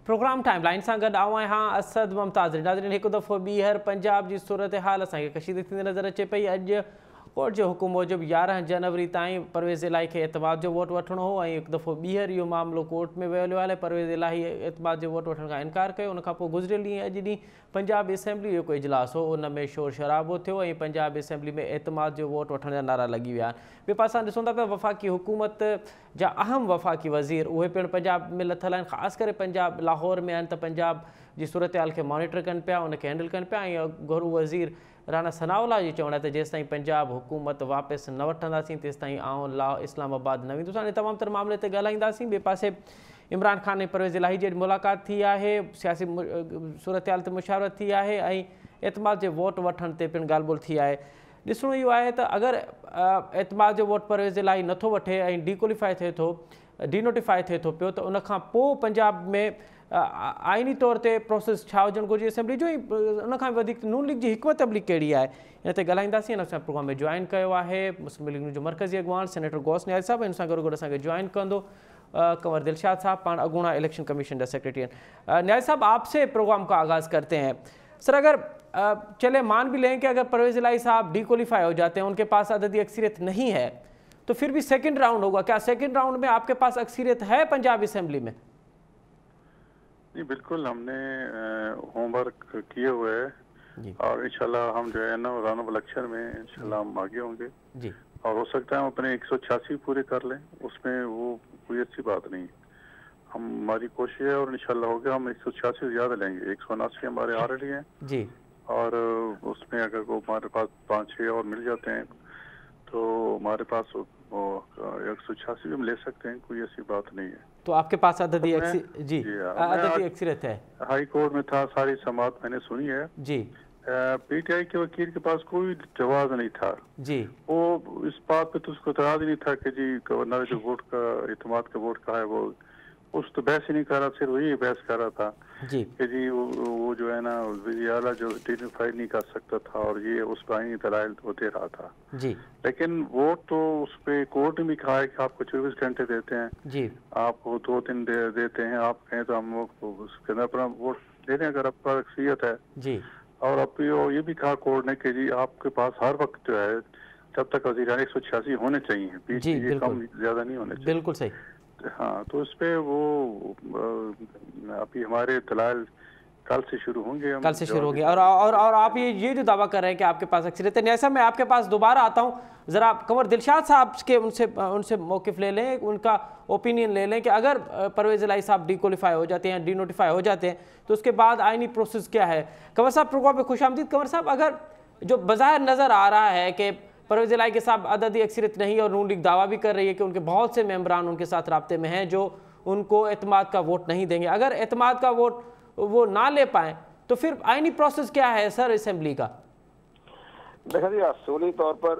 Programme time line से गॾु आऊं आहियां असद मुमताज़। नाज़रीन, हिकु दफ़ो ॿीहर पंजाब जी सूरत हाल असांखे कशीद थींदी नज़र अचे पई। अॼु कोर्ट जे हुकुम मूजिबि 11 जनवरी ताईं परवेज़ इलाही खे एतमाद जो वोट वठिणो हो ऐं हिकु दफ़ो ॿीहर इहो मामिलो कोर्ट में वियो आहे। परवेज़ इलाही एतमाद जो वोट वठण खां इनकार कयो। उनखां पोइ गुज़िरियल ॾींहुं अॼु ॾींहुं पंजाब असेंबली जो कोई इजलास हो, उन में शोर शराबो थियो ऐं पंजाब असेंबली में एतमाद जो वोट वठण जा नारा लॻी विया आहिनि। ॿिए पासां ॾिसूं था पिया वफ़ाक़ी हुकूमत जा अहम वफ़ाक़ी वज़ीर उहे पिणु पंजाब में लथल आहिनि, ख़ासि करे पंजाब लाहौर में आहिनि त पंजाब जी सूरत हाल खे मॉनिटर कनि पिया, उनखे हैंडल कनि पिया। ऐं घरू वज़ीर राणा सनाउल्लाह जी चवण आहे त जेसिताईं पंजाब हुकूमत वापसि न वठंदासीं तेसिताईं आउं इस्लामाबाद न वेंदुसि। हाणे तमामु तर मामले ते ॻाल्हाईंदासीं। ॿिए पासे इमरान ख़ान ऐं परवेज़ इलाही जी मुलाक़ात थी आहे, सियासी सूरत हाल ते मुशावरत थी आहे ऐं एतमाद जे वोट वठण ते पिणु ॻाल्हि ॿोल थी आहे। ॾिसणो इहो आहे त अगरि एतमाद जो वोट परवेज़ इलाही नथो वठे ऐं डीक्वालीफाई थिए थो, डीनोटिफाई थिए थो पियो, त उनखां पोइ पंजाब में आइनी तौर ते प्रोसेस छा हुजणु घुरिजे असेंबली जो, ऐं उनखां वधीक नून लीग जी हिकमत अमली कहिड़ी आहे, इन ते ॻाल्हाईंदासीं। हिन असां प्रोग्राम में जॉइन कयो आहे मुस्लिम लीग जो मरकज़ी अॻवान सेनेटर गौस न्याज़ साहिबु, हिन सां गॾोगॾु असांखे जॉइन कंदो कंवर दिलशाद साहब, पाण अगूणा इलेक्शन कमीशन जा सेक्रेटरी हैं। न्याज़ साहब, आपसे प्रोग्राम का आगाज़ करते हैं। सर, अगर चले मान भी लें कि अगर परवेज़ इलाही साहब डीक्वालीफाई हो जाते हैं, उनके पास अददी अक्सरियत नहीं है, तो फिर भी सेकंड राउंड होगा, क्या सेकंड राउंड में आपके पास अक्सरियत है पंजाब असेंबली में? जी बिल्कुल, हमने होमवर्क किए हुए है और इंशाल्लाह हम जो है ना राउंड ऑफ इलेक्शन में इंशाल्लाह हम आगे होंगे जी। और हो सकता है हम अपने 186 पूरे कर लें, उसमें वो कोई अच्छी बात नहीं। हमारी कोशिश है और इंशाल्लाह होगा हम 186 से ज्यादा लेंगे। 179 हमारे ऑलरेडी हैं जी, और उसमें अगर वो हमारे पास 5-6 और मिल जाते हैं तो हमारे पास 186 भी हम ले सकते हैं, कोई ऐसी बात नहीं है। तो आपके पास अददी अक्सरियत है? हाई कोर्ट में था, सारी समाअत मैंने सुनी है जी। पीटीआई के वकील के पास कोई जवाब नहीं था जी। वो इस बात पे तो उसको इतराज ही नहीं था कि जी गवर्नर जो वोट का इत्मीनान का वोट का है वो उस तो बहस ही नहीं कर रहा, सिर्फ वही बहस कर रहा था जी कि जी वो जो है ना वज़ीर आला जो डिफाई नहीं कर सकता था और ये उस पर आईनी दलाइल वो दे रहा था जी। लेकिन वोट तो उस पे कोर्ट ने भी कहा है कि आपको 24 घंटे देते हैं जी, आपको 2 दिन देते हैं, आप कहें तो हम उसके अंदर अपना वोट दे दें अगर आपका अक्सरियत है जी। और अब ये भी कहा कोर्ट ने कि जी आपके पास हर वक्त जो है जब तक वज़ीर आला 186 होने चाहिए, बीच में कम ज्यादा नहीं होने चाहिए। बिल्कुल सही। हाँ, तो इस पे वो अभी हमारे दलाल कल से शुरू होंगे, कल से शुरू होंगे। और आप ये जो दावा कर रहे हैं कि आपके पास अक्सरियत है, ऐसा मैं आपके पास दोबारा आता हूँ, ज़रा कंवर दिलशाद साहब के उनसे मौक़िफ़ ले लें, उनका ओपिनियन ले लें कि अगर परवेज़ इलाही साहब डीक्वालीफाई हो जाते हैं, डीनोटिफाई हो जाते हैं, तो उसके बाद आइनी प्रोसेस क्या है। कंवर साहब, प्रोग्राम में खुशामदीद। कंवर साहब, अगर जो बज़ाहिर नज़र आ रहा है कि परवेज़ इलाही के साथ अददी अक्सरियत नहीं और नून लीग दावा भी कर रही है कि उनके बहुत से मेंबरान उनके साथ राब्ते में हैं जो उनको एतमाद का वोट नहीं देंगे, अगर एतमाद का वोट वो ना ले पाए तो फिर आइनी प्रोसेस क्या है सर असेंबली का? देखिए जी, असूली तौर पर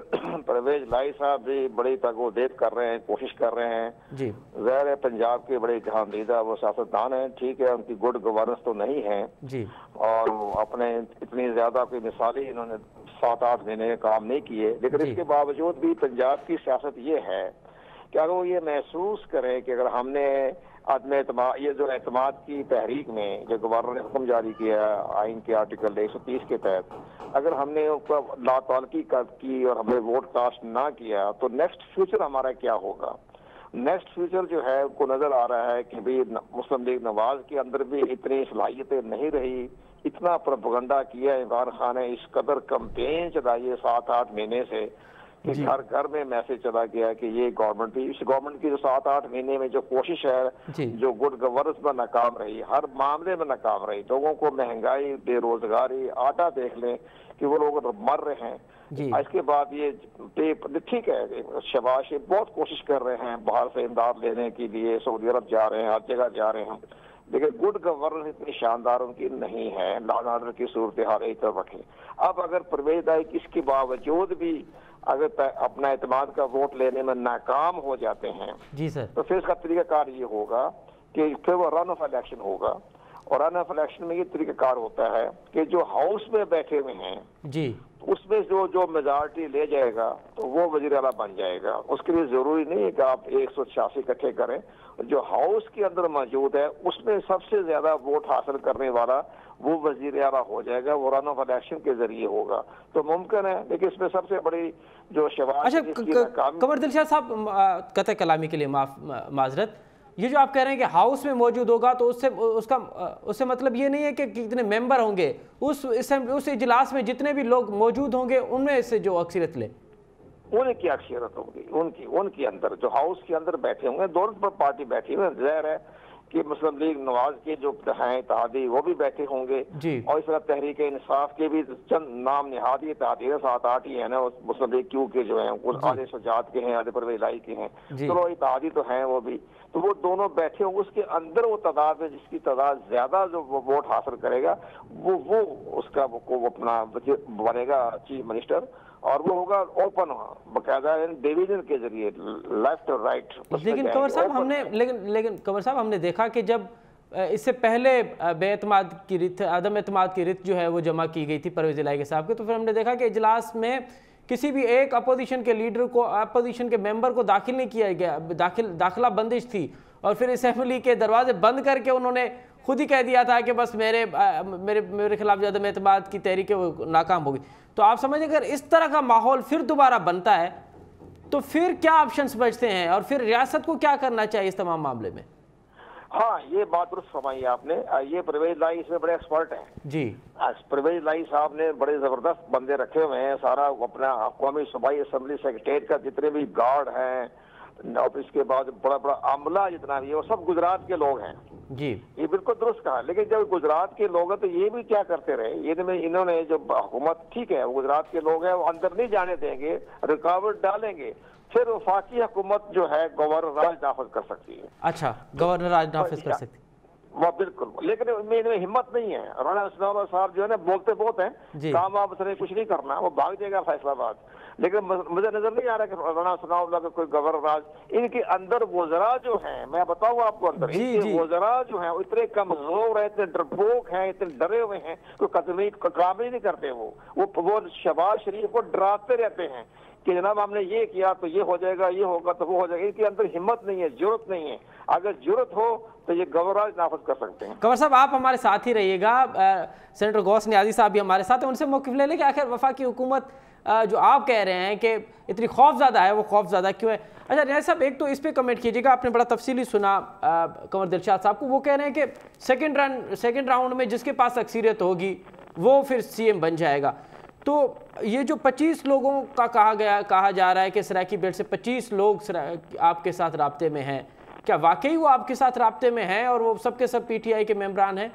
परवेज़ इलाही साहब भी बड़ी तगोदेद कर रहे हैं, कोशिश कर रहे हैं जी। ज़ाहिर है पंजाब के बड़े जहांदीदा वो सियासतदान हैं, ठीक है, उनकी गुड गवर्नेंस तो नहीं है जी, और अपने इतनी ज्यादा कोई मिसाली इन्होंने 7-8 महीने काम नहीं किए, लेकिन इसके बावजूद भी पंजाब की सियासत ये है कि अगर वो ये महसूस करें कि अगर हमने आदम एतमाद ये जो एतमाद की तहरीक में जो गवर्नर ने हुक्म जारी किया आइन के आर्टिकल 130 के तहत, अगर हमने उसका लाताल्की की और हमने वोट कास्ट ना किया तो नेक्स्ट फ्यूचर हमारा क्या होगा। नेक्स्ट फ्यूचर जो है उनको नजर आ रहा है कि भाई मुस्लिम लीग नवाज के अंदर भी इतनी सलाहियतें नहीं रही, इतना प्रोपेगेंडा किया इमरान खान ने, इस कदर कैंपेन चलाई है 7-8 महीने से कि घर घर में मैसेज चला गया कि ये गवर्नमेंट भी, इस गवर्नमेंट की जो 7-8 महीने में जो कोशिश है जो गुड गवर्नेंस में नाकाम रही, हर मामले में नाकाम रही, लोगों को महंगाई, बेरोजगारी, आटा देख लें कि वो लोग मर रहे हैं। इसके बाद ये ठीक है, शहबाज शरीफ बहुत कोशिश कर रहे हैं बाहर से इमदाद लेने के लिए, सऊदी अरब जा रहे हैं, हर जगह जा रहे हैं, लेकिन गुड गवर्नेंस इतनी शानदार उनकी नहीं है। लॉ एंड ऑर्डर की सूरत हाल एक तरफ रखें। अब अगर परवेज़ इलाही इसके बावजूद भी अगर अपना एतमाद का वोट लेने में नाकाम हो जाते हैं जी सर, तो फिर इसका तरीकाकार ये होगा कि फिर वो रन ऑफ इलेक्शन होगा और रन ऑफ इलेक्शन में ये तरीकाकार होता है कि जो हाउस में बैठे हुए हैं जी, उसमें जो मेजॉरिटी ले जाएगा तो वो वजीर आला बन जाएगा। उसके लिए जरूरी नहीं है कि आप 186 इकट्ठे करें। जो हाउस के अंदर मौजूद है उसमें सबसे ज्यादा वोट हासिल करने वाला वो वजीर आला हो जाएगा, वो रन ऑफ इलेक्शन के जरिए होगा। तो मुमकिन है, लेकिन इसमें सबसे बड़ी जो शवाहद। अच्छा कमर दिलशाद साहब, कतई कलामी के लिए माजरत, ये जो आप कह रहे हैं कि हाउस में मौजूद होगा तो उससे मतलब ये नहीं है कि कितने मेंबर होंगे उस इजलास में, जितने भी लोग मौजूद होंगे उनमें से जो अक्सरियत ले उनकी अक्सरियत होगी, उनके अंदर जो हाउस के अंदर बैठे होंगे, दोनों पर पार्टी बैठी हुई है। जाहिर है कि मुस्लिम लीग नवाज के जो हैं इत्तेहादी वो भी बैठे होंगे, और इस तरह तहरीक इंसाफ के भी चंद नाम निहादी इत्तेहादी 7-8 ही है ना, मुस्लिम लीग क्यू के जो हैं, कुछ आधे सजाद के हैं, आधे परवेज इलाही के हैं, चलो इत्तेहादी तो हैं वो भी, तो वो दोनों बैठे होंगे। उसके अंदर वो तादाद है जिसकी तादाद ज्यादा जो वोट हासिल करेगा वो उसका वो अपना बनेगा चीफ मिनिस्टर, और वो होगा ओपन बकायदा डिवीजन के जरिए लेफ्ट और राइट। लेकिन कंवर साहब हमने देखा कि जब इससे पहले बेएतमाद की रित, अदम एतमाद की रित जो है वो जमा की गई थी परवेज इलाही साहब के, तो फिर हमने देखा कि इजलास में किसी भी एक अपोजिशन के लीडर को, अपोजिशन के मेंबर को दाखिल नहीं किया गया, दाखिला बंदिश थी, और फिर असेंबली के दरवाजे बंद करके उन्होंने खुद ही कह दिया था कि बस मेरे खिलाफ जो अदम एतमाद की तहरीक है वो नाकाम होगी। तो आप समझिए अगर इस तरह का माहौल फिर दोबारा बनता है तो फिर क्या ऑप्शंस बचते हैं, और फिर रियासत को क्या करना चाहिए इस तमाम मामले में? हाँ, ये बात दुरुस्त फरमाई आपने। ये परवेज इलाही इसमें बड़े एक्सपर्ट हैं जी। परवेज इलाही साहब ने बड़े जबरदस्त बंदे रखे हुए हैं, सारा अपना कौमी सूबाई असेंबली सेक्रेटरीट का जितने भी गार्ड हैं, और इसके बाद बड़ा बड़ा अमला जितना भी है वो सब गुजरात के लोग हैं जी। ये बिल्कुल दुरुस्त कहा। लेकिन जब गुजरात के लोग हैं तो ये भी क्या करते रहे, इन्होंने जो हुकूमत, ठीक है वो गुजरात के लोग हैं, वो अंदर नहीं जाने देंगे, रुकावट डालेंगे, फिर वफाकी हुकूमत जो है गवर्नर राज नाफिज कर सकती है। अच्छा, गवर्नर राज नाफिज कर सकती है वो बिल्कुल, लेकिन इनमें हिम्मत नहीं है। राणा सनाउल्लाह साहब जो है ना बोलते बहुत हैं, काम आप उसने कुछ नहीं करना, वो भाग जाएगा फैसलाबाद। लेकिन मुझे नजर नहीं आ रहा कि राणा सनाउल्लाह का कोई गवर्नर राज, इनके अंदर वज़रा जो हैं, मैं बताऊंगा आपको, अंदर इनके वज़रा जो हैं वो इतने कमजोर हैं, इतने डरपोक हैं, इतने डरे हुए हैं, कोई काम ही नहीं करते। वो शहबाज शरीफ को डराते रहते हैं कि जनाब हमने ये किया तो ये हो जाएगा, ये होगा तो वो हो जाएगा। इनके अंदर हिम्मत नहीं है, जरूरत नहीं है। अगर जरूरत हो तो ये गवर्नर नाफिज कर सकते हैं। कंवर साहब आप हमारे साथ ही रहिएगा, सेनेटर गौस नियाज़ी साहब भी हमारे साथ हैं, उनसे मौक़िफ़ ले लें कि आखिर वफाकी हुकूमत जो आप कह रहे हैं कि इतनी खौफज़दा है, वो खौफज़दा क्यों है? अच्छा नियाज़ी साहब, एक तो इस पर कमेंट कीजिएगा, आपने बड़ा तफसीली सुना कंवर दिलशाद साहब को, वो कह रहे हैं कि सेकेंड राउंड में जिसके पास अक्सरियत होगी वो फिर CM बन जाएगा। तो ये जो 25 लोगों का कहा जा रहा है कि सराइकी बेल्ट से 25 लोग आपके साथ राब्ते में हैं, क्या वाकई वो आपके साथ राब्ते में हैं और वो सबके सब PTI के मेंबरान हैं?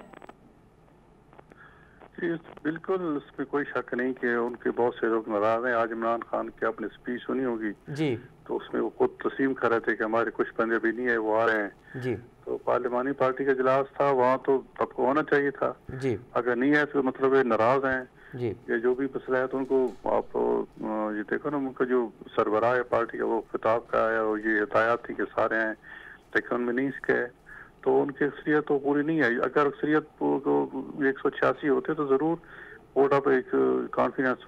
बिल्कुल, उसमें कोई शक नहीं कि उनके बहुत से लोग नाराज हैं। आज इमरान खान की आपने स्पीच सुनी होगी जी, तो उसमें वो खुद तस्लीम कर रहे थे कि हमारे कुछ बंदे भी नहीं है, वो आ रहे हैं जी। तो पार्लिमानी पार्टी का इजलास था, वहाँ तो सबको होना चाहिए था जी। अगर नहीं है तो मतलब ये नाराज हैं जी। ये जो भी मसला है तो उनको आप ये देखो ना, उनका जो सरबराह है पार्टी का वो खिताब का है, और ये हिदायत थी कि सारे हैं, लेकिन उनमें नहीं इसके, तो उनकी अक्सरियत तो पूरी नहीं आई। अगर अक्सरियत 186 होते तो जरूर वोट आप एक कॉन्फिडेंस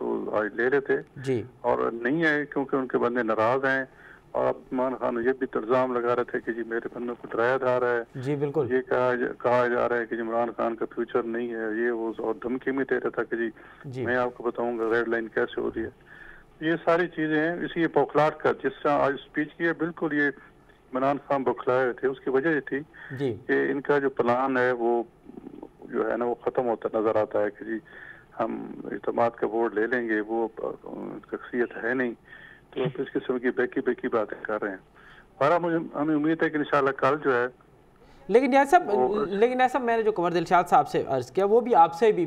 ले लेते जी, और नहीं है क्योंकि उनके बंदे नाराज हैं। और इमरान खान ये भी इल्जाम लगा रहे थे कि जी मेरे बंदों को डराया जा रहा है जी। बिल्कुल, ये कहा जा रहा है कि इमरान खान का फ्यूचर नहीं है, ये वो, और धमकी में दे रहा था कि जी मैं आपको बताऊंगा रेड लाइन कैसे हो रही है। ये सारी चीजें हैं, इसी बौखलाहट का जिस तरह आज स्पीच की है, बिल्कुल ये इमरान खान बौखलाए थे। उसकी वजह ये थी कि इनका जो प्लान है वो जो है ना वो खत्म होता नजर आता है कि जी हम इत्तेमाद का वोट ले लेंगे, वो शख्सियत है नहीं, तो इस किस्म की बेकी बातें कर रहे हैं। और हमें उम्मीद है कि इंशाल्लाह कल जो है, लेकिन ऐसा मैंने जो कंवर दिलशाद साहब से अर्ज किया वो भी आपसे भी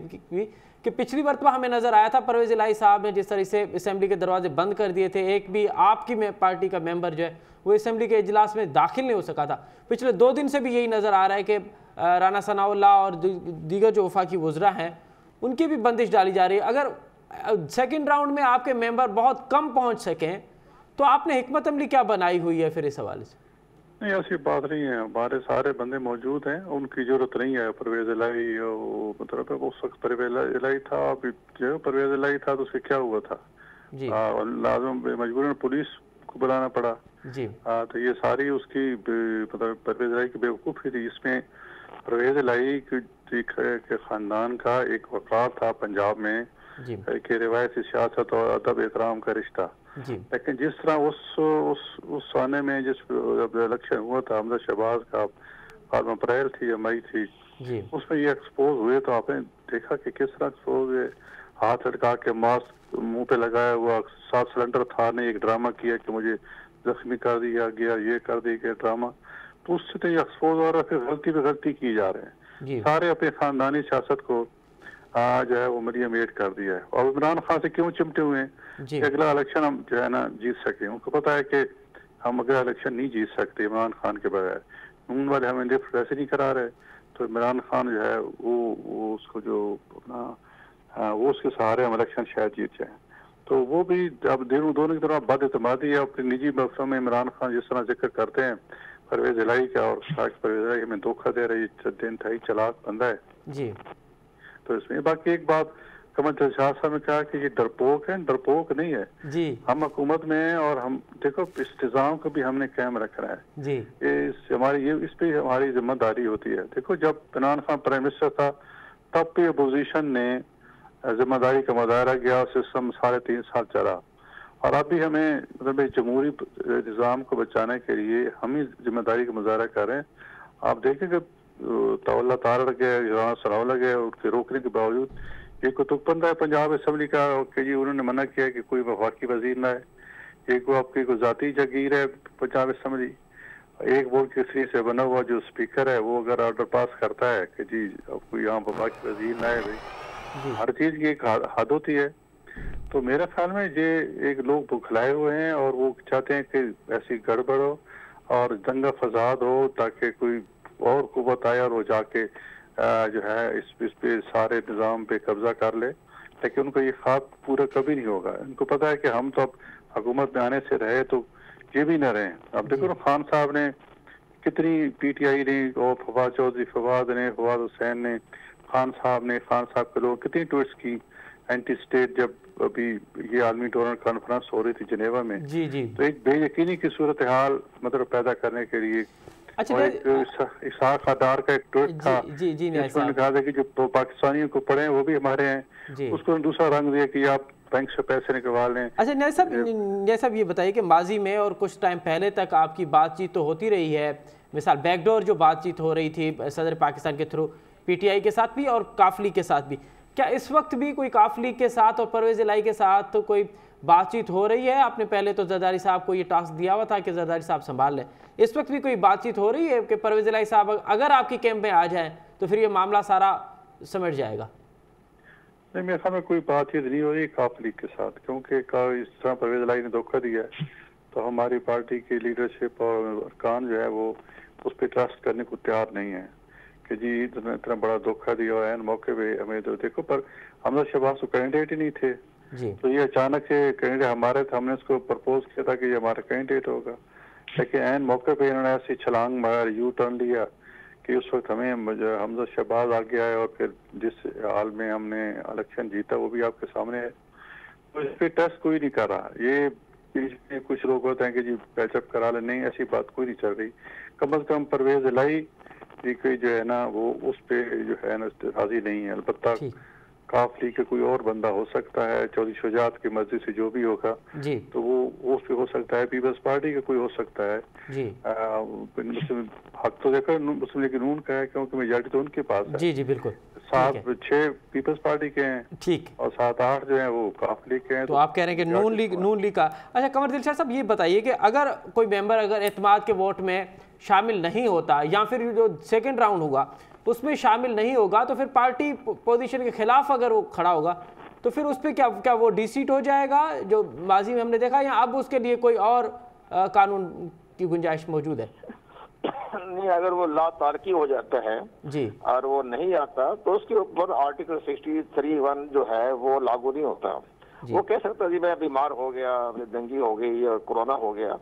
कि पिछली मरतबा हमें नजर आया था परवेज इलाही साहब ने जिस तरह से असेंबली के दरवाजे बंद कर दिए थे, एक भी आपकी पार्टी का मेंबर जो है वो असेंबली के इजलास में दाखिल नहीं हो सका था। पिछले 2 दिन से भी यही नज़र आ रहा है कि राणा सनाउल्लाह और दीगर जो वफाकी वज़रा हैं उनकी भी बंदिश डाली जा रही है। अगर सेकेंड राउंड में आपके मेंबर बहुत कम पहुंच सकें तो आपने हिकमत अमली क्या बनाई हुई है फिर इस हवाले से? नहीं, ऐसी बात नहीं है, हमारे सारे बंदे मौजूद हैं, उनकी जरूरत नहीं है। परवेज इलाही मतलब उस वक्त परवेज इलाही था, अभी जो परवेज इलाही था तो उससे क्या हुआ था जी। लाजम मजबूरन पुलिस को बुलाना पड़ा जी। तो ये सारी उसकी मतलब परवेज इलाही की बेवकूफ़ी थी। इसमें परवेज इलाही के खानदान का एक वक़ार था पंजाब में कि रिवायती सियासत और अदब एहतराम का रिश्ता। लेकिन जिस तरह उस आने में जिस इलेक्शन हुआ था हमजा शहबाज का, अप्रैल थी या मई थी, उसमें ये एक्सपोज हुए तो आपने देखा कि किस तरह एक्सपोज हुए। हाथ लटका के मास्क मुंह पे लगाया हुआ, 7 सिलेंडर था ने एक ड्रामा किया कि मुझे जख्मी कर दिया गया, ये कर दिया गया ड्रामा। तो उससे तो ये एक्सपोज हो रहा है, फिर गलती पे गलती की जा रहे हैं। सारे अपने खानदानी सियासत को जो है वो मरियम एड कर दिया है। और इमरान खान से क्यों चिमटे हुए हैं कि अगला इलेक्शन हम जो है ना जीत सके। उनको पता है कि हम अगला इलेक्शन नहीं जीत सकते इमरान खान के बगैर। नून वाले हमें लिफ्ट वैसे नहीं करा रहे, तो इमरान खान जो है वो उसको जो अपना वो उसके सहारे हम इलेक्शन शायद जीत जाए। तो वो भी अब दोनों की तरफ बदएतमादी है। अपने निजी मकसद में इमरान खान जिस तरह जिक्र करते हैं परवेज इलाही का, और परवेज इलाही हमें धोखा दे रही है, इंतहाई चालाक बंदा है जी। तो इसमें बाकी एक बात कमल शाह साहब ने कहा कि ये डरपोक है, डरपोक नहीं है जी। हम हुकूमत में हैं और हम देखो इंतजाम को भी हमने कायम रखना है जी। इस पे हमारी जिम्मेदारी होती है। देखो जब इमरान खान प्राइम मिनिस्टर था तब भी अपोजिशन ने जिम्मेदारी का मुजाहरा किया, सिस्टम 3.5 साल चला, और अभी हमें मतलब जमहूरी निज़ाम को बचाने के लिए हम ही जिम्मेदारी का मुजाहरा कर रहे हैं। आप देखें कि तवल्ला तार लगे, राना सराव लगे, उसके रोकने के बावजूद एक कुतुबबंद है पंजाब असम्बली का कि जी उन्होंने मना किया कि कोई वफाकी वजीर ना है। एक वो आपकी को जाती जागीर है पंजाब असम्बली, एक वोट केसरी से बना हुआ जो स्पीकर है वो अगर ऑर्डर पास करता है कि जी अब कोई यहाँ वफाकी वजीर ना है, भाई हर चीज की एक हद होती है। तो मेरे ख्याल में ये एक लोग बुखलाए हुए हैं और वो चाहते हैं कि ऐसी गड़बड़ हो और दंगा फसाद हो ताकि कोई और कुव्वत आए और वो जाके जो है इस पे सारे निज़ाम पे कब्जा कर ले। लेकिन उनको ये ख्वाब पूरा कभी नहीं होगा। उनको पता है कि हम तो अब हुकूमत में आने से रहे तो ये भी न रहे। अब देखो ना खान साहब ने कितनी PTI ने और फवाद चौधरी फवाद हुसैन ने खान साहब के लोग कितनी ट्वीट्स की एंटी स्टेट जब अभी ये आलमी डोनर कॉन्फ्रेंस हो रही थी जिनेवा में। जी जी। तो एक बेयकीनी की सूरत हाल मतलब पैदा करने के लिए इसाक़ादार का एक ट्वीट था जिसमें कहा था कि जो पाकिस्तानियों को पढ़े वो भी हमारे हैं, उसको दूसरा रंग दिया कि आप बैंक से पैसे निकलवा लें। अच्छा न्याय साहब ये बताइए कि माजी में और कुछ टाइम पहले तक आपकी बातचीत तो होती रही है, मिसाल बैकडोर जो बातचीत हो रही थी सदर पाकिस्तान के थ्रू PTI के साथ भी और काफली के साथ भी, क्या इस वक्त भी कोई काफली के साथ और परवेज इलाही के साथ तो कोई बातचीत हो रही है? आपने पहले तो जरदारी साहब को ये टास्क दिया हुआ था कि जरदारी साहब संभाल लें, इस वक्त भी कोई बातचीत हो रही है कि परवेज इलाही साहब अगर आपकी कैंप में आ जाएं तो फिर ये मामला सारा समेट जाएगा? नहीं, मेरे ख्याल में कोई बातचीत नहीं हो रही काफली के साथ, क्योंकि इस तरह परवेज इलाही ने धोखा दिया है तो हमारी पार्टी की लीडरशिप और अरकान जो है वो उस पर ट्रस्ट करने को तैयार नहीं है कि जी इतना बड़ा धोखा दिया है मौके पे हमें। तो देखो पर हमजा शहबाज तो कैंडिडेट ही नहीं थे जी। तो ये अचानक से कैंडिडेट हमारे थे, हमने उसको प्रपोज किया था कि ये हमारा कैंडिडेट होगा, लेकिन एन मौके पे इन्होंने ऐसी छलांग मार यू टर्न लिया कि उस वक्त हमें हमजा शहबाज आ गया है और फिर जिस हाल में हमने इलेक्शन जीता वो भी आपके सामने है। तो इस पर टेस्ट कोई नहीं कर रहा। ये कुछ लोग होते हैं कि जी पैचअप करा ले, नहीं ऐसी बात कोई नहीं चल रही। कम से कम परवेज इलाही कोई जो है ना वो उस पे जो है ना राजी नहीं है। अलबत्ता काफली के कोई और बंदा हो सकता है, चौधरी शुजात की मर्जी से जो भी होगा जी। तो वो उस पे हो सकता है, पीपल्स पार्टी का कोई हो सकता है जी। हक तो देखो मुस्लिम लीग नून का है क्योंकि मेजॉरिटी तो उनके पास है। जी जी बिल्कुल। 7-6 पीपल्स पार्टी के हैं, ठीक, और 7-8 जो है वो काफली के हैं। तो आप कह रहे हैं कि नून लीग का। अच्छा कमर दिलशाद साहब ये बताइए कि अगर कोई मेंबर अगर एतमाद के वोट में शामिल नहीं होता या फिर जो सेकंड राउंड होगा उसमें शामिल नहीं होगा तो फिर पार्टी पोजीशन के खिलाफ अगर वो खड़ा होगा तो फिर उस पर क्या वो डिसीट हो जाएगा जो माजी में हमने देखा, या अब उसके लिए कोई और कानून की गुंजाइश मौजूद है? नहीं, अगर वो ला तारकी हो जाता है जी और वो नहीं आता तो उसके ऊपर आर्टिकल 63(1) जो है वो लागू नहीं होता। वो कह सकता जी मैं बीमार हो गया, दंगी हो गई और कोरोना हो गया,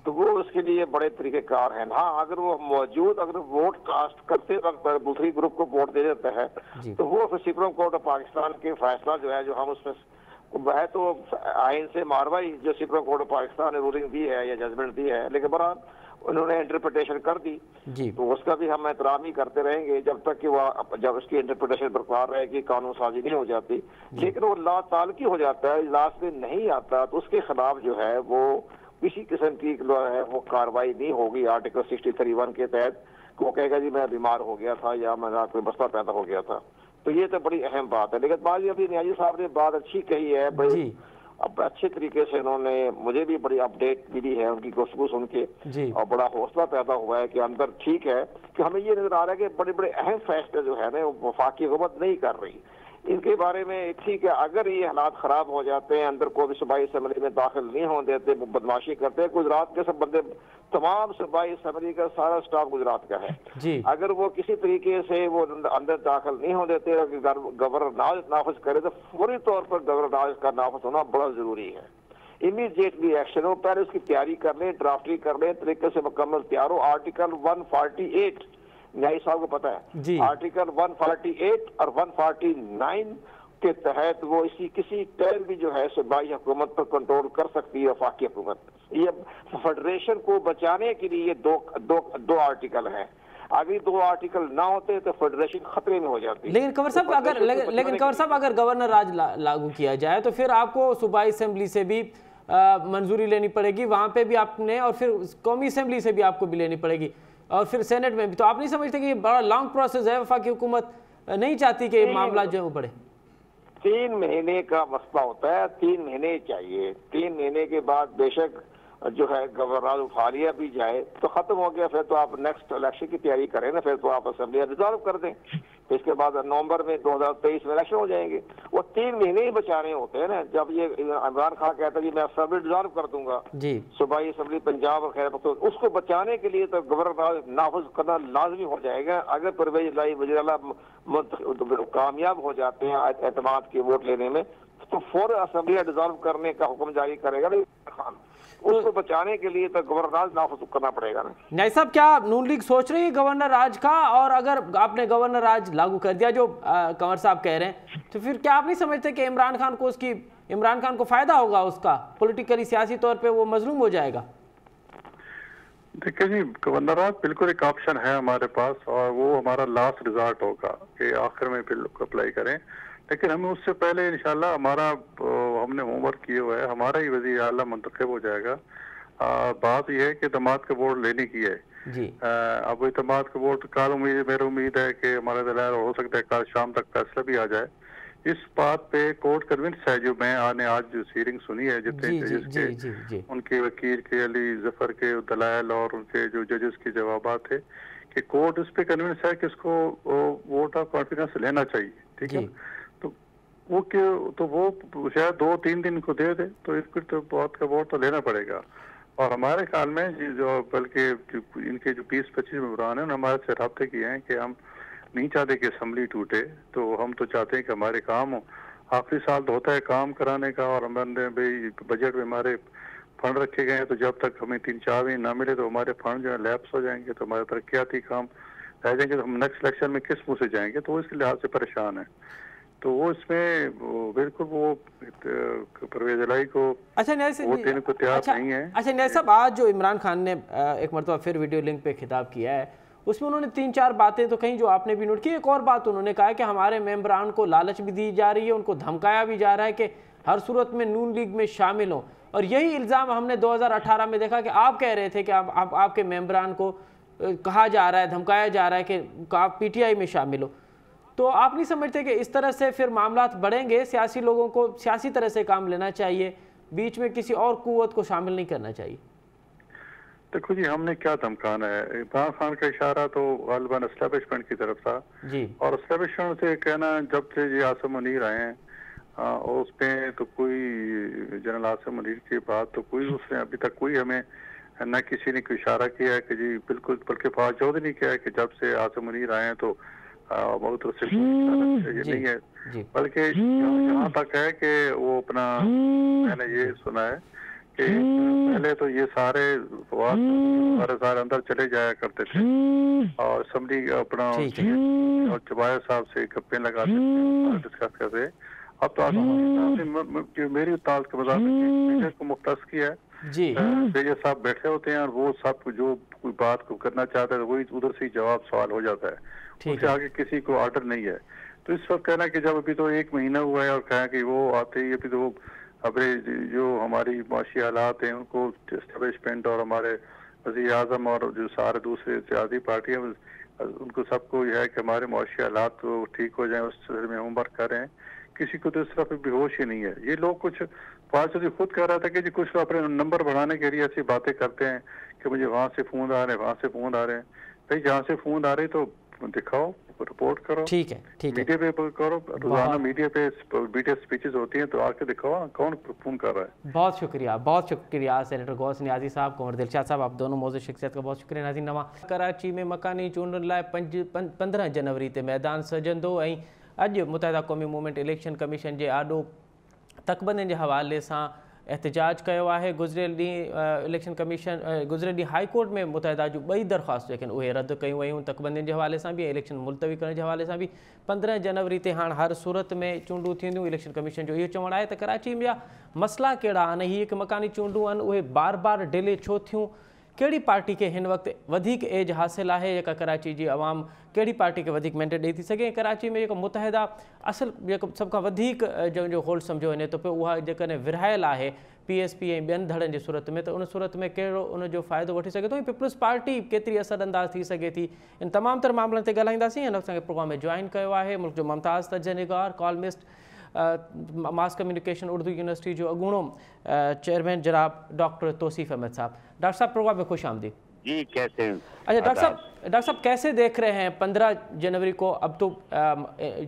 तो वो उसके लिए बड़े तरीकेकार हैं। हाँ, अगर वो मौजूद अगर वोट कास्ट करते वक्त दूसरी ग्रुप को वोट दे देता है तो वो फिर सुप्रीम कोर्ट ऑफ पाकिस्तान के फैसला जो है, जो हम उसमें वह तो आइन से मारवाई जो सुप्रीम कोर्ट ऑफ पाकिस्तान ने रूलिंग दी है या जजमेंट दी है, लेकिन बहरहाल उन्होंने इंटरप्रिटेशन कर दी जी। तो उसका भी हम एहतराम ही करते रहेंगे जब तक कि वो जब उसकी इंटरप्रिटेशन बरकरार रहेगी, कानून साजी नहीं हो जाती। लेकिन वो ला ताल्लुकी हो जाता है, इजलास में नहीं आता तो उसके खिलाफ जो है वो किसी किस्म की है वो कार्रवाई नहीं होगी आर्टिकल 63(1) के तहत। वो कहेगा जी मैं बीमार हो गया था या मेरा कोई मसला पैदा हो गया था। तो ये तो बड़ी अहम बात है। लेकिन बाजी अभी न्याजी साहब ने बात अच्छी कही है, बड़ी अब अच्छे तरीके से उन्होंने मुझे भी बड़ी अपडेट मिली है उनकी गुफ्तगू सुन के, और बड़ा हौसला पैदा हुआ है कि अंदर ठीक है कि हमें ये नजर आ रहा है कि बड़े बड़े अहम फैसले जो है ना वो वफाकी हुकूमत नहीं कर रही। इनके बारे में ठीक है, अगर ये हालात खराब हो जाते हैं, अंदर को भी सूबाई असम्बली में दाखिल नहीं होने देते, वो बदमाशी करते हैं। गुजरात के सब बंदे, तमाम सूबाई असम्बली का सारा स्टाफ गुजरात का है जी। अगर वो किसी तरीके से वो अंदर दाखिल नहीं होने देते, गवर्नर नाफिज करे तो फौरी तौर पर गवर्नर का नाफिज होना बड़ा जरूरी है। इमीडिएटली एक्शन हो, पहले उसकी तैयारी कर लें, ड्राफ्टिंग कर लें, तरीके से मुकम्मल तैयार हो। आर्टिकल 148 न्यायी साहब को पता है, आर्टिकल 148 और 149 के तहत वो इसी किसी टाइम भी जो है सूबाई हुकूमत पर कंट्रोल कर सकती है वफाकी हुकूमत। ये फेडरेशन को बचाने के लिए दो आर्टिकल हैं। अगर 2 आर्टिकल ना होते तो फेडरेशन खतरे में हो जाती। लेकिन कंवर साहब अगर गवर्नर राज लागू किया जाए तो फिर आपको सूबाई असेंबली से भी मंजूरी लेनी पड़ेगी, वहां पे भी आपने, और फिर कौमी असेंबली से भी आपको भी लेनी पड़ेगी, और फिर सेनेट में भी। तो आप नहीं समझते कि ये बड़ा लॉन्ग प्रोसेस है? वफाकी हुकूमत नहीं चाहती कि मामला जो है वो बढ़े। 3 महीने का मसला होता है, 3 महीने चाहिए। 3 महीने के बाद बेशक जो है गवर्नर उठा लिया भी जाए तो खत्म हो गया, फिर तो आप नेक्स्ट इलेक्शन की तैयारी करें ना, फिर तो आप असेंबली रिजॉल्व कर दें। तो इसके बाद नवंबर में 2023 में इलेक्शन हो जाएंगे। वो 3 महीने ही बचाने होते हैं ना। जब ये इमरान खान कहता है कि मैं असेंबली डिजॉल्व कर दूंगा जी, सूबाई असेंबली पंजाब और खैबर पख्तूनख्वा, उसको बचाने के लिए तो गवर्नर नाफिज करना लाजमी हो जाएगा। अगर परवेज इलाही वज़ीर-ए-आला कामयाब हो जाते हैं एतमाद के वोट लेने में तो फौरन असेंबली डिजॉल्व करने का हुक्म जारी करेगा खान। उसको बचाने के लिए तो गवर्नर नाफिज करना पड़ेगा ना। नहीं साहब, क्या नून लीग सोच रही है गवर्नर राज का? और अगर आपने गवर्नर राज लागू कर दिया जो कंवर साहब कह रहे हैं, तो फिर क्या आप नहीं समझते कि इमरान खान को फायदा होगा, उसका पॉलिटिकली सियासी तौर पे वो मजलूम हो जाएगा? देखिए जी, गवर्नर राज बिल्कुल एक ऑप्शन है हमारे पास, और वो हमारा लास्ट रिजॉर्ट होगा कि आखिर में फिर अप्लाई करें। लेकिन हमें उससे पहले इंशाल्लाह हमारा हमने होमवर्क किए हुआ है, हमारा ही वज़ीर आला मुंतखब हो जाएगा। बात यह है कि इत्तेमाद का वोट लेने की है जी। अब इत्तेमाद का वोट कल मेरी उम्मीद है कि हमारे दलाल हो सकता है कल शाम तक फैसला भी आ जाए। इस बात पे कोर्ट कन्विंस है, जो मैं आज जो हियरिंग सुनी है जितने जजेस के, उनके वकील के, अली जफर के दलाल और उनके जो जजेस के जवाब थे कि कोर्ट इस पे कन्विंस है कि इसको वोट ऑफ कॉन्फिडेंस लेना चाहिए। ठीक है, तो वो शायद 2-3 दिन को दे दे, तो इसको तो बहुत का वोट तो लेना पड़ेगा। और हमारे ख्याल में जो बल्कि इनके जो 20-25 मेंबरान हैं हमारे से रब्ते किए हैं कि हम नहीं चाहते कि असम्बली टूटे, तो हम तो चाहते हैं कि हमारे काम हो। आखिरी साल तो होता है काम कराने का, और हमारे भाई बजट में हमारे फंड रखे गए हैं, तो जब तक हमें 3-4 महीने ना मिले तो हमारे फंड जो है लैप्स हो जाएंगे, तो हमारे तरक्याती काम रह जाएंगे, तो हम नेक्स्ट इलेक्शन में किस मुंह से जाएंगे। तो इसके लिहाज से परेशान है। तो वो इसमें बिल्कुल वो परवेज इलाही को वोट देने को तैयार नहीं है। अच्छा न्याय साहब, आज जो इमरान खान ने एक मरतबा फिर वीडियो लिंक पे खिताब किया है, उसमें उन्होंने 3-4 बातें तो कहीं जो आपने भी नोट की। एक और बात उन्होंने कहा है कि हमारे मेंबरान को लालच भी दी जा रही है, उनको धमकाया भी जा रहा है कि हर सूरत में नून लीग में शामिल हो। और यही इल्ज़ाम हमने 2018 में देखा कि आप कह रहे थे कि आपके मेंबरान को कहा जा रहा है, धमकाया जा रहा है कि आप PTI में शामिल हो। तो आप नहीं समझते कि इस तरह से फिर मामला बढ़ेंगे? सियासी लोगों को सियासी तरह से काम लेना चाहिए, बीच में किसी और कुव्वत को शामिल नहीं करना चाहिए। देखो जी, हमने क्या धमकाना है? इमरान खान का इशारा तो गालिबन एस्टेब्लिशमेंट की तरफ था जी, और एस्टेब्लिशमेंट से कहना जब से जी आसिम मुनीर आए हैं और उस पर तो कोई जनरल आसिम मुनीर की बात तो कोई उसने अभी तक कोई हमें न किसी ने कोई इशारा किया है कि जी बिल्कुल, बल्कि फवाद चौधरी ने किया है कि जब से आसिम मुनीर आए हैं तो बहुत ये नहीं है, बल्कि यहाँ तक है कि वो अपना मैंने ये सुना है कि पहले तो ये सारे अंदर चले जाया करते थे और समझी अपना और चबाया साहब से गप्पे लगाते थे, डिस्कस करते। अब तो मेरी ताल के मुताबिक को मुख्तस किया है जी, मेजर साहब बैठे होते हैं और वो सब जो कोई बात को करना चाहता है वही उधर से जवाब सवाल हो जाता है, उससे आगे किसी को ऑर्डर नहीं है। तो इस वक्त कहना कि जब अभी तो 1 महीना हुआ है और कहा कि वो आते ही अभी तो वो अपने जो हमारी माशी हालात हैं उनको एस्टेब्लिशमेंट और हमारे वज़ीर आज़म और जो सारे दूसरे सियासी पार्टियाँ उनको सबको यह है कि हमारे माशी हालात को ठीक हो जाए उस सिलसिले में होमवर्क कर रहे हैं। किसी को तो इस तरफ बेहोश ही नहीं है। ये लोग कुछ पार्षद खुद कह रहा था कि जी कुछ अपने नंबर बढ़ाने के लिए ऐसी बातें करते हैं कि मुझे वहाँ से फोन आ रहे हैं, वहाँ से फोन आ रहे हैं। भाई जहाँ से फोन आ रहे तो दिखाओ, रिपोर्ट करो, ठीक है मीडिया पे करो, रोजाना मीडिया पे स्पीचेस होती हैं तो आके दिखाओ कौन फोन कर रहा है। बहुत शुक्रिया सेनेटर गौस नियाज़ी साहब को और दिलशाद साहब, आप दोनों मौजूद शख्सियत का बहुत शुक्रिया। नाज़रीन, नवा कराची में मकानी चूंडुनि लाइ 15 जनवरी ते मैदान सजंदो ऐं अॼु मुतहदा क़ौमी मूवमेंट इलेक्शन कमीशन जे आॾो तकबंदियुनि जे हवाले सां एहतजाज कयो आहे। गुज़िरियल ॾींहुं इलेक्शन कमीशन गुज़िरियल ॾींहुं हाई कोर्ट में मुतहदा जूं 2 दरख़्वास्तूं जेके उहे रद्द कयूं वयूं तकबंदियुनि जे हवाले सां बि, इलेक्शन मुलतवी करण जे हवाले सां बि। 15 जनवरी ते हाणे हर सूरत में चूंडूं थींदियूं। इलेक्शन कमीशन जो इहो चवणु आहे त कराची में मसइला कहिड़ा आहिनि, हीअ हिकु मकानी चूंडूं आहिनि, उहे बार बार डिले छो थियूं, कहिड़ी पार्टी के हिन वक़्तु वधीक एज हासिल आहे, जेका कराची जी आवाम कहिड़ी पार्टी खे वधीक मैंडेट ॾेई थी सघे। कराची में जेको मुतहदा असुल जेको सभ खां वधीक जो होल्ड सम्झो वञे थो पियो उहा जेकॾहिं विरहायल आहे PSP ऐं ॿियनि धड़नि जी सूरत में, त उन सूरत में कहिड़ो उनजो फ़ाइदो वठी सघे थो ऐं पीपल्स पार्टी केतिरी असरअंदाज़ थी सघे थी, इन तमामु तर मामलनि ते ॻाल्हाईंदासीं। हिन वक़्तु असांखे प्रोग्राम में जॉइन कयो आहे मुल्क जो मुमताज़ तजनिगार, columnist, mass communication Urdu university जो अगूणो चेयरमैन जनाब डॉक्टर तौसीफ अहमद साहब। डॉक्टर साहब, प्रोग्राम में खुश आमदीद। जी, कैसे हैं? अच्छा डॉक्टर साहब कैसे देख रहे हैं 15 जनवरी को अब तो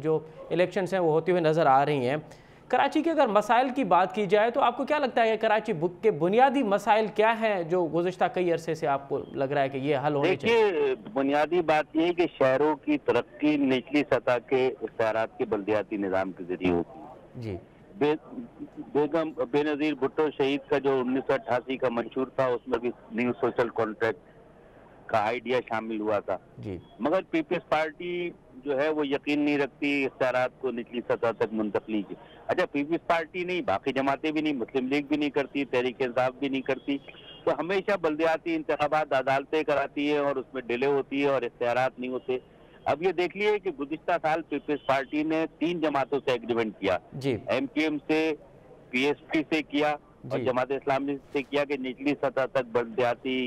जो इलेक्शंस हैं वो होती हुई नज़र आ रही हैं। कराची के अगर मसाइल की बात की जाए तो आपको क्या लगता है कि कराची के बुनियादी मसाइल क्या हैं जो गुज़िश्ता कई अरसे से आपको लग रहा है कि ये हल होने चाहिए? देखिए, बुनियादी बात ये है कि शहरों की तरक्की निचली सतह के इख्तियारात के बल्दियाती निज़ाम के जरिए होती है जी। बेगम बेनज़ीर भुट्टो शहीद का जो 1988 का मंशूर था उसमें भी न्यू सोशल कॉन्ट्रैक्ट का आइडिया शामिल हुआ था जी। मगर पीपल्स पार्टी जो है वो यकीन नहीं रखती इख्तियारात को निचली सतह तक मुंतकली की। अच्छा, पीपल्स पार्टी नहीं, बाकी जमातें भी नहीं, मुस्लिम लीग भी नहीं करती, तहरीक इंसाफ भी नहीं करती, तो हमेशा बल्दियाती इंतखाबात अदालतें कराती है और उसमें डिले होती है और इख्तियारात नहीं होते। अब ये देख लिए कि गुज़िश्ता साल पीपल्स पार्टी ने 3 जमातों से एग्रीमेंट किया, MKM से, PSP से किया और जमात इस्लामी से किया कि निचली सतह तक बल्दियाती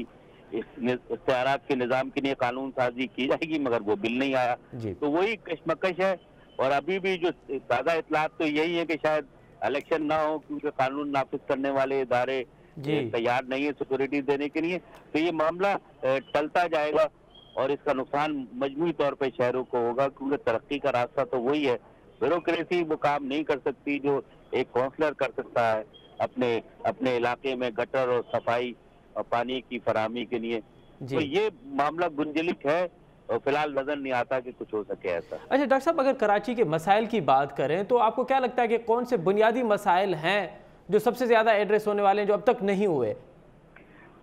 इख्तियारात के निज़ाम के लिए कानून साजी की जाएगी, मगर वो बिल नहीं आया। तो वही कशमकश है और अभी भी जो ताज़ा इतलात तो यही है कि शायद इलेक्शन ना हो क्योंकि कानून नाफिज करने वाले इदारे तैयार नहीं है सिक्योरिटी देने के लिए। तो ये मामला टलता जाएगा और इसका नुकसान मजमूई तौर पर शहरों को होगा क्योंकि तरक्की का रास्ता तो वही है। ब्यूरोक्रेसी वो काम नहीं कर सकती जो एक काउंसलर कर सकता है अपने इलाके में गटर और सफाई और पानी की फराहमी के लिए। तो ये मामला गुंजलिक है और फिलहाल नजर नहीं आता कि कुछ हो सके ऐसा। अच्छा डॉक्टर साहब, अगर कराची के मसाइल की बात करें तो आपको क्या लगता है कि कौन से बुनियादी मसाइल हैं जो सबसे ज्यादा एड्रेस होने वाले हैं जो अब तक नहीं हुए?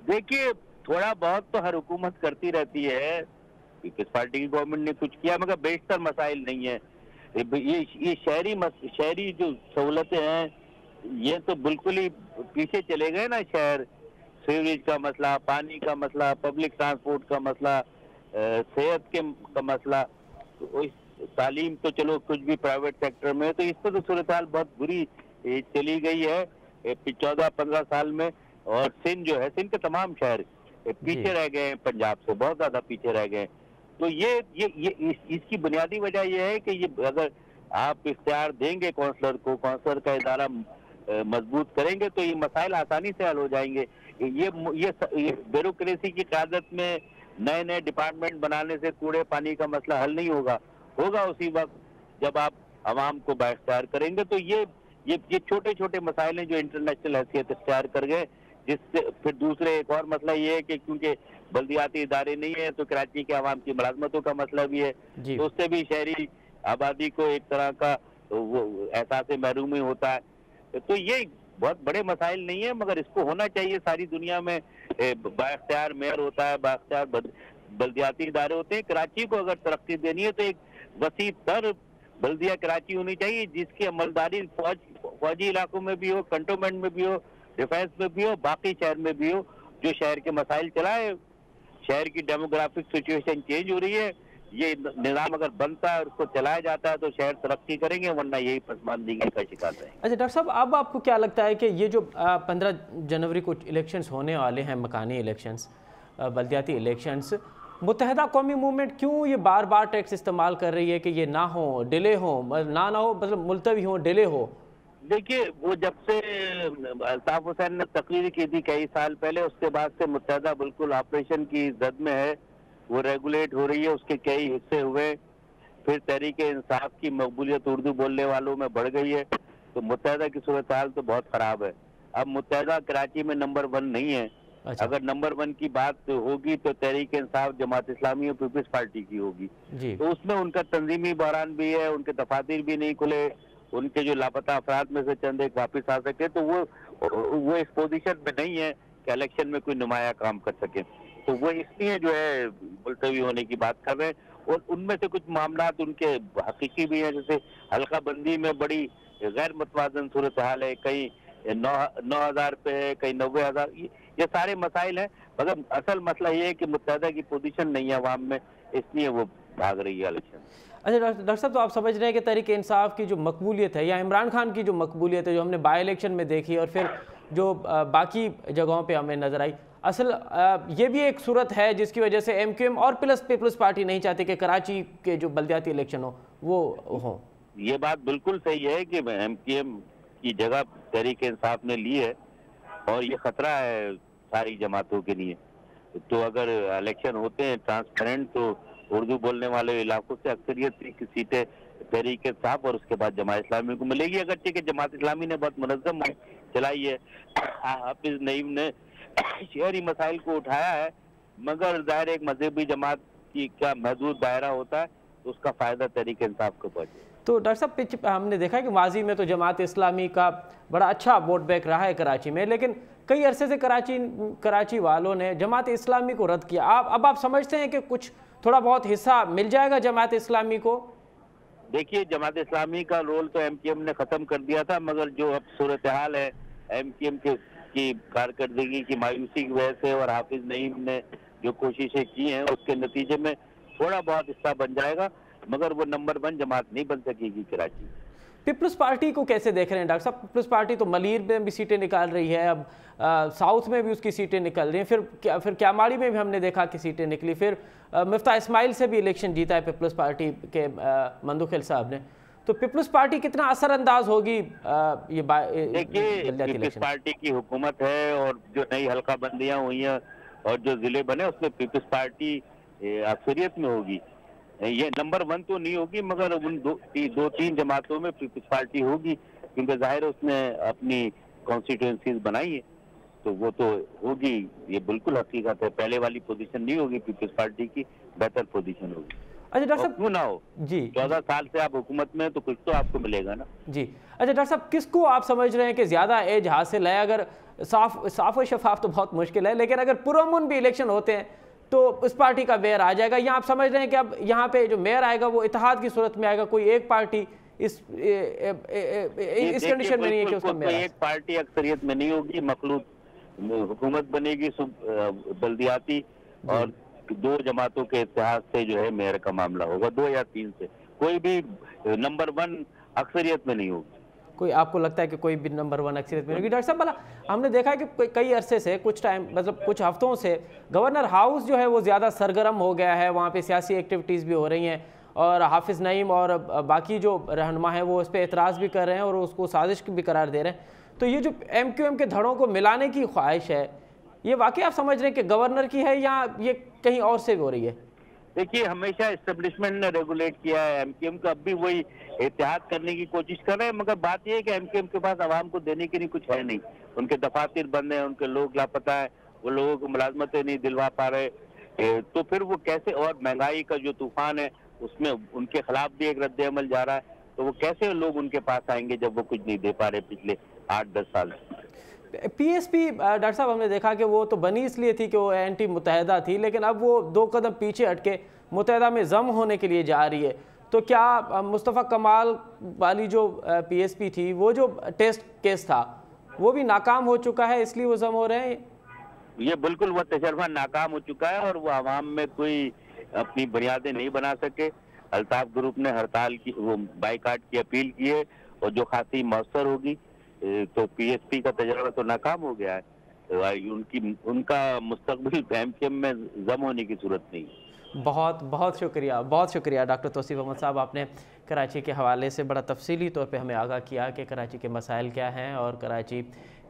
देखिए, थोड़ा बहुत तो हर हुकूमत करती रहती है, पीपल्स पार्टी की गवर्नमेंट ने कुछ किया मगर बेशतर मसाइल नहीं है। ये शहरी जो सहूलतें हैं ये तो बिल्कुल ही पीछे चले गए ना। शहर सीवरेज का मसला, पानी का मसला, पब्लिक ट्रांसपोर्ट का मसला, सेहत का मसला, तो तालीम तो चलो कुछ भी प्राइवेट सेक्टर में, तो इस पर तो सूरत हाल बहुत बुरी चली गई है 14-15 साल में। और सिंध जो है, सिंध के तमाम शहर पीछे रह गए हैं, पंजाब से बहुत ज्यादा पीछे रह गए हैं। तो ये इसकी बुनियादी वजह यह है कि ये अगर आप इख्तियार देंगे काउंसलर को, काउंसलर का इदारा मजबूत करेंगे तो ये मसाइल आसानी से हल हो जाएंगे। ये ब्यूरोक्रेसी की क़यादत में नए नए डिपार्टमेंट बनाने से कूड़े पानी का मसला हल नहीं होगा उसी वक्त जब आप आवाम को बाइख्तियार करेंगे। तो ये छोटे छोटे मसाइल हैं जो इंटरनेशनल हैसियत इख्तियार कर गए। जिससे फिर दूसरे एक और मसला ये है कि क्योंकि बल्दियाती इदारे नहीं है तो कराची के आवाम की मुलाजमतों का मसला भी है, तो उससे भी शहरी आबादी को एक तरह का वो एहसास महरूमी होता है। तो ये बहुत बड़े मसाइल नहीं है, मगर इसको होना चाहिए। सारी दुनिया में बाख्तियार मेयर होता है, बाख्तियार बल्दियाती इदारे होते हैं। कराची को अगर तरक्की देनी है तो एक वसी तर बल्दिया कराची होनी चाहिए, जिसकी अमलदारी फौजी इलाकों में भी हो, कंटोनमेंट में भी हो, डिफेंस में भी हो, बाकी शहर में भी हो, जो शहर के मसाइल चलाए। शहर की डेमोग्राफिक सिचुएशन चेंज हो रही है, ये निज़ाम अगर बनता है और उसको चलाया जाता है तो शहर तरक्की करेंगे, वरना यही पसमानदगी का शिकार है। अच्छा डॉक्टर साहब, अब आपको क्या लगता है कि ये जो 15 जनवरी को इलेक्शंस होने वाले हैं, मकानी इलेक्शंस, बल्दियाती इलेक्शंस, मुत्तहदा कौमी मूवमेंट क्यों ये बार बार टैक्स इस्तेमाल कर रही है कि ये ना हो, डिले हो, ना हो, मतलब मुलतवी हो, डिले हो? देखिए, वो जब से अल्ताफ हुसैन ने तकरीर की थी कई साल पहले, उसके बाद से मुत्तहदा बिल्कुल ऑपरेशन की जद में है। वो रेगुलेट हो रही है, उसके कई हिस्से हुए। फिर तहरीक इंसाफ की मकबूलियत उर्दू बोलने वालों में बढ़ गई है, तो मुत्तहदा की सूरत हाल तो बहुत खराब है। अब मुत्तहदा कराची में नंबर 1 नहीं है। अच्छा। अगर नंबर 1 की बात होगी तो तहरीक इंसाफ, जमात इस्लामी और पीपल्स पार्टी की होगी, तो उसमें उनका तंजीमी बहरान भी है, उनके दफातर भी नहीं खुले, उनके जो लापता अफराद में से चंद एक वापिस आ सके, तो वो इस पोजीशन में नहीं है कि इलेक्शन में कोई नुमाया काम कर सके। तो वो इसलिए जो है मुलतवी होने की बात कर रहे हैं। और उनमें से कुछ मामला उनके हकीकी भी हैं, जैसे हल्का बंदी में बड़ी गैर मतवाजन सूरत हाल है, कहीं 9,000 पे है, कहीं 90,000, ये सारे मसाइल हैं। मगर असल मसला ये है कि मुत्तहदा की पोजीशन नहीं है अवाम में, इसलिए वो भाग रही है इलेक्शन। अच्छा डॉक्टर साहब, तो आप समझ रहे हैं कि तहरीक इंसाफ की जो मकबूलियत है या इमरान खान की जो मकबूलियत है, जो हमने बाई इलेक्शन में देखी और फिर जो बाकी जगहों पे हमें नजर आई, असल ये भी एक सूरत है जिसकी वजह से MQM और प्लस पीपल्स पार्टी नहीं चाहती कि कराची के जो बल्दियाती इलेक्शन हो वो हो? ये बात बिल्कुल सही है कि MQM की जगह तहरीक इंसाफ ने ली है और ये खतरा है सारी जमातों के लिए। तो अगर इलेक्शन होते हैं ट्रांसपेरेंट, तो उर्दू बोलने वाले इलाकों से अक्सरियत की सीटें तहरीक इंसाफ और उसके बाद जमात इस्लामी को मिलेगी। अगर ठीक है, जमात इस्लामी ने बहुत मुनज़्ज़म चलाई है, हाफिज नईम ने शहरी मसाइल को उठाया है, मगर जाहिर एक मजहबी जमात की क्या महदूद दायरा होता है, तो उसका फायदा तहरीक इंसाफ को पहुंचे। तो डॉक्टर साहब, हमने देखा कि माजी में तो जमात इस्लामी का बड़ा अच्छा वोट बैंक रहा है कराची में, लेकिन कई अरसे से कराची वालों ने जमात इस्लामी को रद्द किया। अब आप समझते हैं कि कुछ थोड़ा बहुत हिस्सा मिल जाएगा जमात इस्लामी को? देखिए, जमात इस्लामी का रोल तो MQM ने खत्म कर दिया था, मगर जो अब सूरत हाल है MQM की कारकर्दगी की मायूसी की वजह से और हाफिज नईम ने जो कोशिशें की हैं, उसके नतीजे में थोड़ा बहुत हिस्सा बन जाएगा, मगर वो नंबर 1 जमात नहीं बन सकेगी कराची। पीपल्स पार्टी को कैसे देख रहे हैं डॉक्टर साहब? पीपल्स पार्टी तो मलीर में भी सीटें निकाल रही है, अब साउथ में भी उसकी सीटें निकल रही हैं, फिर क्यामाड़ी में भी हमने देखा कि सीटें निकली, फिर मिफ्ता इस्माइल से भी इलेक्शन जीता है पीपल्स पार्टी के मंदुखिल साहब ने। तो पीपल्स पार्टी कितना असरअंदाज होगी ये? देखिए, पीपल्स पार्टी की हुकूमत है और जो नई हल्का बंदियां हुई हैं और जो जिले बने, उसमें पीपल्स पार्टी अक्सरियत में होगी। ये नंबर 1 तो नहीं होगी, मगर उन 2-3 जमातों में पीपल्स पार्टी होगी, क्योंकि जाहिर उसने अपनी कॉन्स्टिट्यूएंसीज बनाई है, तो वो तो होगी। ये बिल्कुल हकीकत है, पहले वाली पोजीशन नहीं होगी पीपल्स पार्टी की, बेहतर पोजीशन होगी। अच्छा डॉक्टर साहब, क्यों ना हो जी, 14 साल से आप हुकूमत में, तो कुछ तो आपको मिलेगा ना जी। अच्छा डॉक्टर साहब, किसको आप समझ रहे हैं कि ज्यादा एज हासिल है? अगर साफ और शफाफ तो बहुत मुश्किल है, लेकिन अगर पुरअमन भी इलेक्शन होते हैं तो उस पार्टी का मेयर आ जाएगा, या आप समझ रहे हैं कि अब यहाँ पे जो मेयर आएगा वो इत्तेहाद की सूरत में आएगा, कोई एक पार्टी इस कंडीशन में नहीं है कि उसका मेयर? एक पार्टी अक्सरियत में नहीं होगी, मखलूत हुकूमत बनेगी बल्दियाती, और 2 जमातों के इत्तेहाद से जो है मेयर का मामला होगा, 2 या 3 से। कोई भी नंबर 1 अक्सरियत में नहीं होगी। कोई आपको लगता है कि कोई भी नंबर 1 अक्सरियत में होगी? डॉक्टर साहब, भला हमने देखा है कि कई अरसे से, कुछ टाइम मतलब कुछ हफ्तों से गवर्नर हाउस जो है वो ज़्यादा सरगर्म हो गया है, वहाँ पे सियासी एक्टिविटीज़ भी हो रही हैं, और हाफिज़ नईम और बाकी जो रहनुमा हैं वो उस पर एतराज़ भी कर रहे हैं और उसको साजिश भी करार दे रहे हैं। तो ये जो MQM के धड़ों को मिलाने की ख्वाहिश है, ये वाकई आप समझ रहे हैं कि गवर्नर की है या ये कहीं और से भी हो रही है? देखिए, हमेशा एस्टेब्लिशमेंट ने रेगुलेट किया है MQM का, अब भी वही एहतियात करने की कोशिश कर रहे हैं, मगर बात यह है कि MQM के पास आवाम को देने के लिए कुछ है नहीं। उनके दफातर बंद हैं, उनके लोग लापता है, वो लोगों को मुलाजमतें नहीं दिलवा पा रहे, तो फिर वो कैसे? और महंगाई का जो तूफान है उसमें उनके खिलाफ भी एक रद्द अमल जा रहा है, तो वो कैसे लोग उनके पास आएंगे जब वो कुछ नहीं दे पा रहे पिछले 8-10 साल से? पीएसपी डॉक्टर साहब हमने देखा कि वो तो बनी इसलिए थी कि वो एंटी मुत्तहदा थी, लेकिन अब वो 2 कदम पीछे हटके मुत्तहदा में जम होने के लिए जा रही है। तो क्या मुस्तफ़ा कमाल वाली जो पीएसपी थी, वो जो टेस्ट केस था वो भी नाकाम हो चुका है, इसलिए वो जम हो रहे हैं? ये बिल्कुल वो तजर्बा नाकाम हो चुका है और वो आवाम में कोई अपनी बुनियादें नहीं बना सके। अल्ताफ ग्रुप ने हड़ताल की, वो बाइकाट की अपील की है और जो खासी मौसर होगी तो पीएसपी का तजर्बा तो नाकाम हो गया है। तो उनका मुस्तकबिल एमकेएम में जम होने की सूरत नहीं। बहुत बहुत शुक्रिया डॉक्टर तौसीफ अहमद साहब, आपने कराची के हवाले से बड़ा तफसीली तौर पे हमें आगाह किया कि कराची के मसाइल क्या हैं और कराची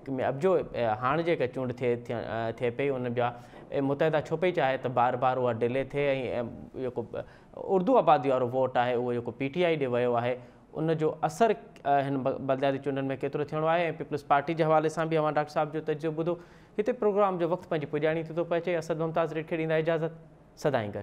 में अब जो हाणे जेका चूंड थिए पई उन जा मुतहदा छो पई चाहे तो बार बार उहा डिले थिए ऐं जेको उर्दू आबादी वारो वोट आहे उहो जेको PTI ॾे वियो आहे उन जो असर हिन बलदियाती चूंडनि में केतिरो थियणो आहे। ऐं पीपल्स पार्टी जे हवाले सां बि अवां डॉक्टर साहब जो तजुर्बो ॿुधो। हिते प्रोग्राम जो वक़्तु पंहिंजी पुॼाणी थो पहुचे। असद मुमताज़ रेड खे ॾींदा इजाज़त। सदाईं गॾु।